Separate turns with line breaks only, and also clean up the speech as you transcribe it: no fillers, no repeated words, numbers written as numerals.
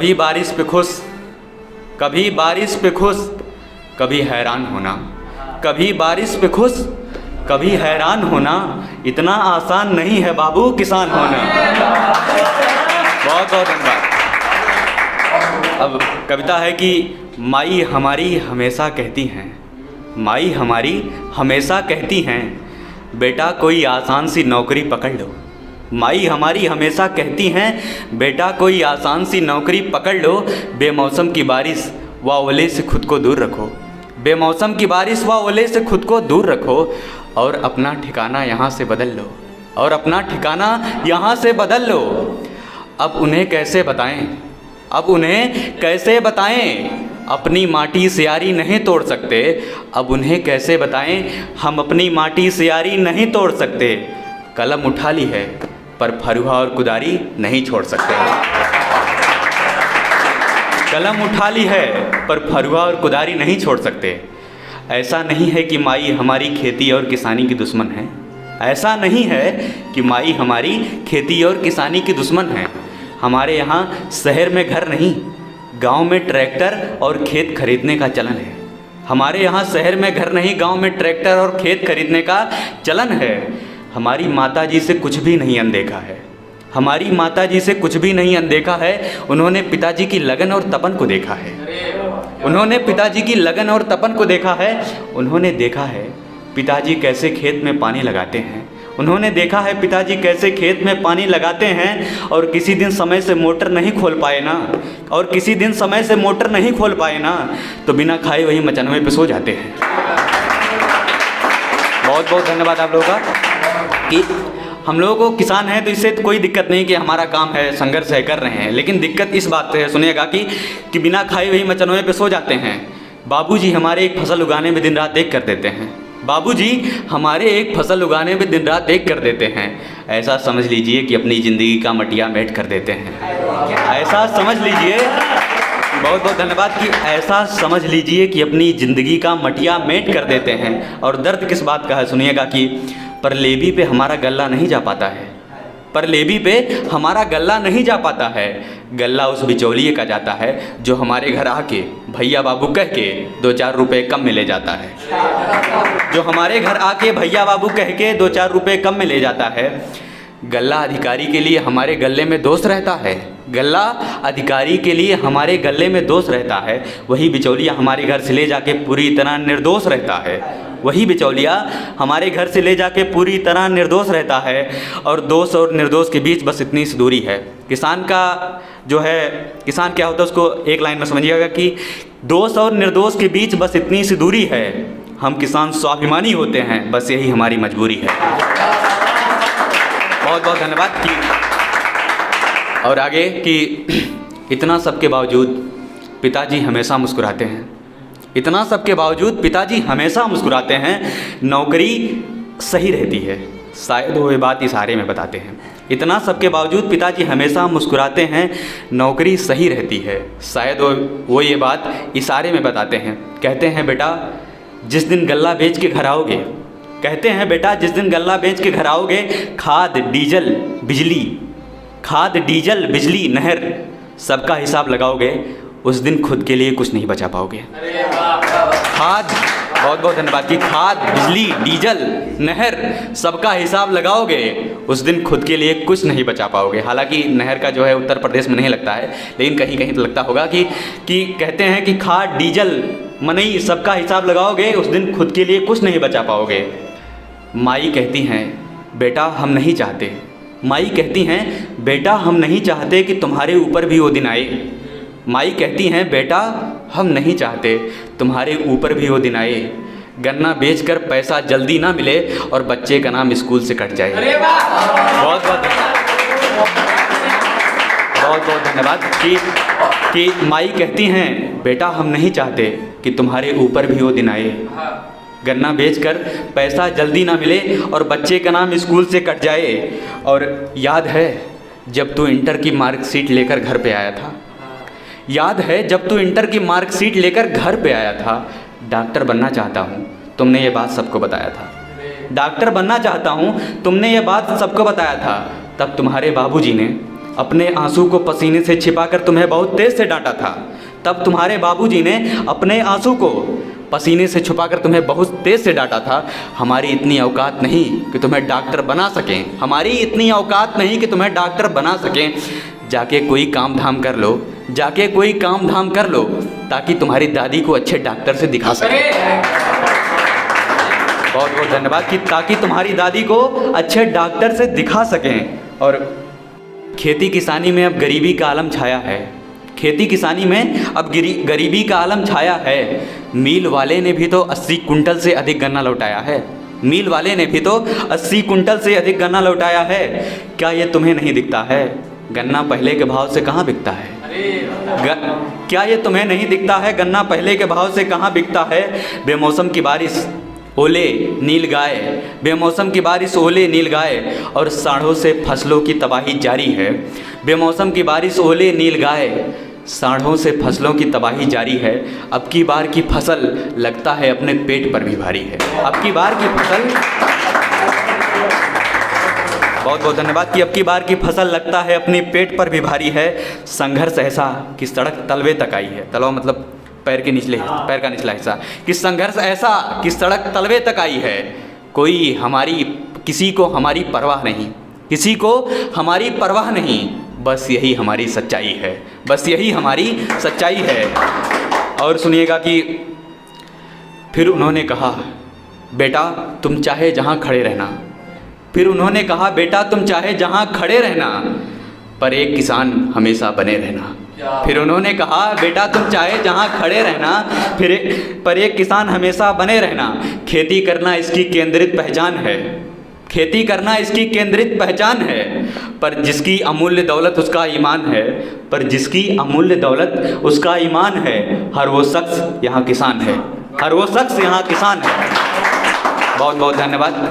कभी बारिश पे खुश, कभी बारिश पे खुश, कभी हैरान होना। कभी बारिश पे खुश, कभी हैरान होना, इतना आसान नहीं है बाबू किसान होना। बहुत बहुत धन्यवाद। अब कविता है कि माई हमारी हमेशा कहती हैं, माई हमारी हमेशा कहती हैं, बेटा कोई आसान सी नौकरी पकड़ लो। माई हमारी हमेशा कहती हैं, बेटा कोई आसान सी नौकरी पकड़ लो। बेमौसम की बारिश व ओले से खुद को दूर रखो। बेमौसम की बारिश व ओले से खुद को दूर रखो और अपना ठिकाना यहाँ से बदल लो, और अपना ठिकाना यहाँ से बदल लो। अब उन्हें कैसे बताएं, अब उन्हें कैसे बताएं, अपनी माटी से यारी नहीं तोड़ सकते। अब उन्हें कैसे बताएं, हम अपनी माटी से यारी नहीं तोड़ सकते। कलम उठा ली है पर फरुहा और कुदारी नहीं छोड़ सकते। कलम उठा ली है पर फरुहा और कुदारी नहीं छोड़ सकते। ऐसा नहीं है कि माई हमारी खेती और किसानी की दुश्मन है। ऐसा नहीं है कि माई हमारी खेती और किसानी की दुश्मन है। हमारे यहाँ शहर में घर नहीं, गांव में ट्रैक्टर और खेत खरीदने का चलन है। हमारे यहाँ शहर में घर नहीं, गांव में ट्रैक्टर और खेत खरीदने का चलन है। हमारी माताजी से कुछ भी नहीं अनदेखा है। हमारी माताजी से कुछ भी नहीं अनदेखा है। उन्होंने पिताजी की लगन और तपन को देखा है। उन्होंने पिताजी की लगन और तपन को देखा है। उन्होंने देखा है पिताजी कैसे खेत में पानी लगाते हैं। उन्होंने देखा है पिताजी कैसे खेत में पानी लगाते हैं। और किसी दिन समय से मोटर नहीं खोल पाए ना, और किसी दिन समय से मोटर नहीं खोल पाए ना, तो बिना खाए वही मचानवे पे सो जाते हैं। बहुत बहुत धन्यवाद आप लोगों का कि हम लोगों को किसान हैं तो इससे तो कोई दिक्कत नहीं कि हमारा काम है, संघर्ष है, कर रहे हैं। लेकिन दिक्कत इस बात से है, सुनिएगा, कि बिना खाए वही मचानवे पे सो जाते हैं। बाबूजी हमारे एक फसल उगाने में दिन रात एक कर देते हैं। बाबूजी हमारे एक फसल उगाने में दिन रात एक कर देते हैं। ऐसा समझ लीजिए कि अपनी ज़िंदगी का मटिया मेट कर देते हैं। ऐसा समझ लीजिए, बहुत बहुत धन्यवाद, कि ऐसा समझ लीजिए कि अपनी ज़िंदगी का मटिया मेट कर देते हैं। और दर्द किस बात का है, सुनिएगा, कि परलेबी पे हमारा गल्ला नहीं जा पाता है। परलेबी पे हमारा गल्ला नहीं जा पाता है। गल्ला उस बिचौलिए का जाता है जो हमारे घर आके भैया बाबू कह के 2-4 रुपए कम में ले जाता है। जो हमारे घर आके भैया बाबू कह के 2-4 रुपए कम में ले जाता है। गल्ला अधिकारी के लिए हमारे गले में दोस्त रहता है। गल्ला अधिकारी के लिए हमारे गले में दोस्त रहता है। वही बिचौलिया हमारे घर से ले जाके पूरी तरह निर्दोष रहता है। वही बिचौलिया हमारे घर से ले जाके पूरी तरह निर्दोष रहता है। और दोष और निर्दोष के बीच बस इतनी सी दूरी है। किसान का जो है, किसान क्या होता है उसको एक लाइन में समझिएगा कि दोष और निर्दोष के बीच बस इतनी सी दूरी है। हम किसान स्वाभिमानी होते हैं, बस यही हमारी मजबूरी है। बहुत बहुत धन्यवाद। कि और आगे कि इतना सब के बावजूद पिताजी हमेशा मुस्कुराते हैं। इतना सब के बावजूद पिताजी हमेशा मुस्कुराते हैं। नौकरी सही रहती है, शायद वो ये बात इशारे में बताते हैं। इतना सब के बावजूद पिताजी हमेशा मुस्कुराते हैं। नौकरी सही रहती है, शायद वो ये बात इशारे में बताते हैं। कहते हैं बेटा जिस दिन गल्ला बेच के घर आओगे, कहते हैं बेटा जिस दिन गल्ला बेच के घर आओगे, खाद डीजल बिजली, खाद डीजल बिजली नहर सबका हिसाब लगाओगे, उस दिन खुद के लिए कुछ नहीं बचा पाओगे। खाद, बहुत बहुत धन्यवाद, कि खाद बिजली डीजल नहर सबका हिसाब लगाओगे, उस दिन खुद के लिए कुछ नहीं बचा पाओगे। हालांकि नहर का जो है उत्तर प्रदेश में नहीं लगता है, लेकिन कहीं कहीं तो लगता होगा कि कहते हैं कि खाद डीजल मनई सबका हिसाब लगाओगे, उस दिन खुद के लिए कुछ नहीं बचा पाओगे। माई कहती हैं बेटा हम नहीं चाहते, माई कहती हैं बेटा हम नहीं चाहते कि तुम्हारे ऊपर भी वो दिन आए। माई कहती हैं बेटा हम नहीं चाहते तुम्हारे ऊपर भी वो दिन आए। गन्ना बेचकर पैसा जल्दी ना मिले और बच्चे का नाम स्कूल से कट जाए। बहुत बहुत धन्यवाद। कि माई कहती हैं बेटा हम नहीं चाहते कि तुम्हारे ऊपर भी वो दिन आए। गन्ना बेचकर पैसा जल्दी ना मिले और बच्चे का नाम स्कूल से कट जाए। और याद है जब तू इंटर की मार्कशीट लेकर घर पे आया था, याद है जब तू इंटर की मार्कशीट लेकर घर पे आया था। डॉक्टर बनना चाहता हूँ तुमने ये बात सबको बताया था। डॉक्टर बनना चाहता हूँ तुमने ये बात सबको बताया था। तब तुम्हारे बाबूजी ने अपने आंसू को पसीने से छिपाकर तुम्हें बहुत तेज से डांटा था। तब तुम्हारे बाबूजी ने अपने आंसू को पसीने से छुपाकर तुम्हें बहुत तेज से डांटा था। हमारी इतनी औकात नहीं कि तुम्हें डॉक्टर बना सकें, हमारी इतनी औकात नहीं कि तुम्हें डॉक्टर बना सकें। जाके कोई काम धाम कर लो, जाके कोई काम धाम कर लो, ताकि तुम्हारी दादी को अच्छे डॉक्टर से दिखा सकें। बहुत बहुत धन्यवाद। कि ताकि तुम्हारी दादी को अच्छे डॉक्टर से दिखा सकें। और खेती किसानी में अब गरीबी का आलम छाया है, खेती किसानी में अब गरीबी का आलम छाया है। मिल वाले ने भी तो 80 कुंटल से अधिक गन्ना लौटाया है, मिल वाले ने भी तो 80 कुंटल से अधिक गन्ना लौटाया है। क्या ये तुम्हें नहीं दिखता है? गन्ना पहले के भाव से कहाँ बिकता है? क्या ये तुम्हें नहीं दिखता है? गन्ना पहले के भाव से कहाँ बिकता है? बेमौसम की बारिश ओले नील गाय, बेमौसम की बारिश ओले नील गाय, और सांडों से फसलों की तबाही जारी है। बेमौसम की बारिश ओले नील गाय, सांडों से फसलों की तबाही जारी है। अब की बार की फसल लगता है अपने पेट पर भी भारी है। अब की बार की फसल, बहुत बहुत धन्यवाद। कि अब की बार की फसल लगता है अपने पेट पर भी भारी है। संघर्ष ऐसा कि सड़क तलवे तक आई है, तलवा मतलब पैर के निचले, पैर का निचला हिस्सा। कि संघर्ष ऐसा कि सड़क तलवे तक आई है। कोई हमारी, किसी को हमारी परवाह नहीं, किसी को हमारी परवाह नहीं, बस यही हमारी सच्चाई है, बस यही हमारी सच्चाई है। और सुनिएगा कि फिर उन्होंने कहा, बेटा तुम चाहे जहाँ खड़े रहना, फिर उन्होंने कहा, बेटा तुम चाहे जहाँ खड़े रहना, पर एक किसान हमेशा बने रहना। फिर उन्होंने कहा, बेटा तुम चाहे जहाँ खड़े रहना, पर एक किसान हमेशा बने रहना। खेती करना इसकी केंद्रित पहचान है, खेती करना इसकी केंद्रित पहचान है, पर जिसकी अमूल्य दौलत उसका ईमान है, पर जिसकी अमूल्य दौलत उसका ईमान है। हर वो शख्स यहाँ किसान है, हर वो शख्स यहाँ किसान है। बहुत बहुत धन्यवाद।